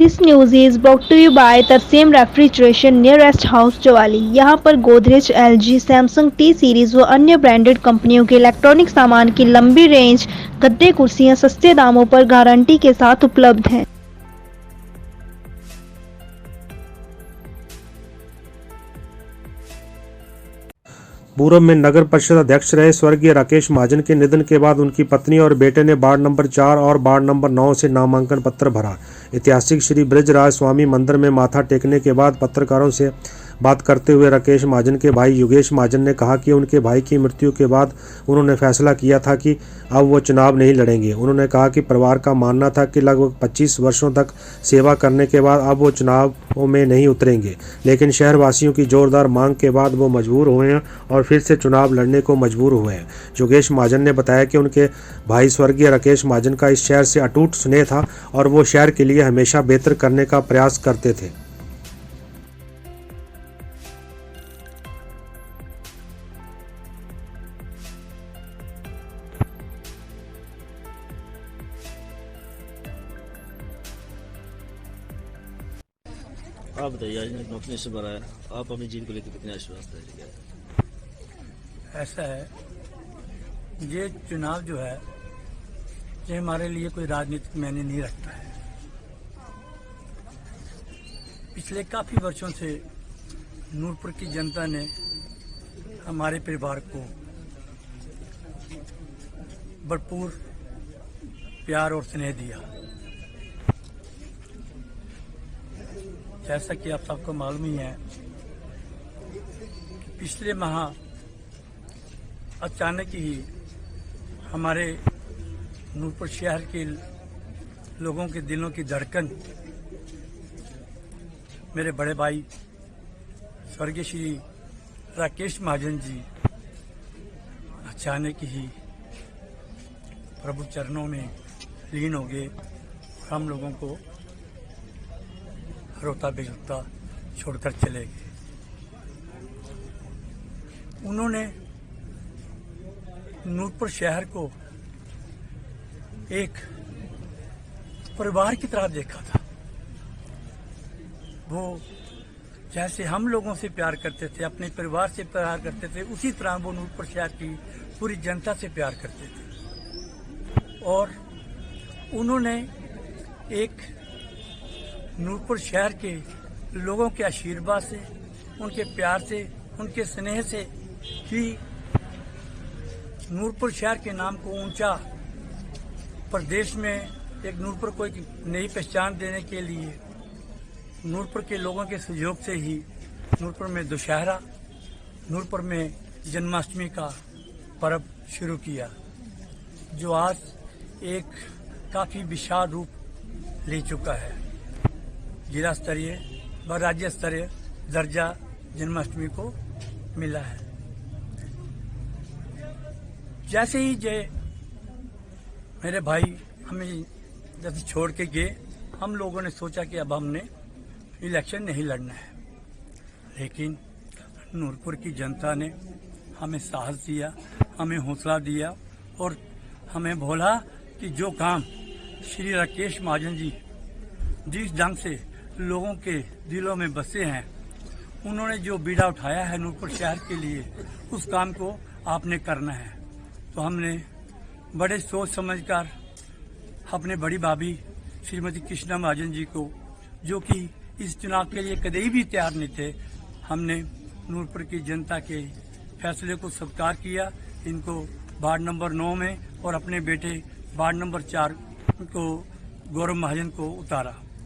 This news is brought to you by Tarsem refrigeration near rest house Chawali. यहाँ पर Godrej, LG, Samsung T series व अन्य branded कंपनियों के इलेक्ट्रॉनिक सामान की लंबी रेंज, गद्दे, कुर्सियाँ सस्ते दामों पर गारंटी के साथ उपलब्ध हैं। पूर्व में नगर परिषद अध्यक्ष रहे स्वर्गीय राकेश महाजन के निधन के बाद उनकी पत्नी और बेटे ने वार्ड नंबर 4 और वार्ड नंबर 9 से नामांकन पत्र भरा। ऐतिहासिक श्री ब्रजराज स्वामी मंदिर में माथा टेकने के बाद पत्रकारों से बात करते हुए राकेश महाजन के भाई योगेश महाजन ने कहा कि उनके भाई की मृत्यु के बाद उन्होंने फैसला किया था कि अब वो चुनाव नहीं लड़ेंगे। उन्होंने कहा कि परिवार का मानना था कि लगभग 25 वर्षों तक सेवा करने के बाद अब वो चुनावों में नहीं उतरेंगे, लेकिन शहरवासियों की जोरदार मांग के बाद वो मजबूर हुए हैं और फिर से चुनाव लड़ने को मजबूर हुए हैं। योगेश महाजन ने बताया कि उनके भाई स्वर्गीय राकेश महाजन का इस शहर से अटूट स्नेह था और वो शहर के लिए हमेशा बेहतर करने का प्रयास करते थे। आप बताइए, आज नौकरी से भरा है, आप अपनी जीत को लेकर कितने आश्वस्त हैं? ऐसा है, ये चुनाव जो है ये हमारे लिए कोई राजनीतिक मायने नहीं रखता है। पिछले काफी वर्षों से नूरपुर की जनता ने हमारे परिवार को भरपूर प्यार और स्नेह दिया। जैसा कि आप सबको मालूम ही है, पिछले माह अचानक ही हमारे नूरपुर शहर के लोगों के दिलों की धड़कन मेरे बड़े भाई स्वर्गीय श्री राकेश महाजन जी अचानक ही प्रभु चरणों में लीन हो गए। हम लोगों को रोता बेरुता छोड़कर चले गए। उन्होंने नूरपुर शहर को एक परिवार की तरह देखा था। वो जैसे हम लोगों से प्यार करते थे, अपने परिवार से प्यार करते थे, उसी तरह वो नूरपुर शहर की पूरी जनता से प्यार करते थे। और उन्होंने एक नूरपुर शहर के लोगों के आशीर्वाद से, उनके प्यार से, उनके स्नेह से ही नूरपुर शहर के नाम को ऊंचा प्रदेश में एक नूरपुर को एक नई पहचान देने के लिए नूरपुर के लोगों के सहयोग से ही नूरपुर में दशहरा, नूरपुर में जन्माष्टमी का पर्व शुरू किया, जो आज एक काफ़ी विशाल रूप ले चुका है। जिला स्तरीय व राज्य स्तरीय दर्जा जन्माष्टमी को मिला है। जैसे ही मेरे भाई हमें जब छोड़ के गए, हम लोगों ने सोचा कि अब हमने इलेक्शन नहीं लड़ना है, लेकिन नूरपुर की जनता ने हमें साहस दिया, हमें हौसला दिया और हमें बोला कि जो काम श्री राकेश महाजन जी जिस ढंग से लोगों के दिलों में बसे हैं, उन्होंने जो बीड़ा उठाया है नूरपुर शहर के लिए, उस काम को आपने करना है। तो हमने बड़े सोच समझकर अपने बड़ी भाभी श्रीमती कृष्णा महाजन जी को, जो कि इस चुनाव के लिए कभी भी तैयार नहीं थे, हमने नूरपुर की जनता के फैसले को स्वीकार किया। इनको वार्ड नंबर 9 में और अपने बेटे वार्ड नंबर 4 को गौरव महाजन को उतारा।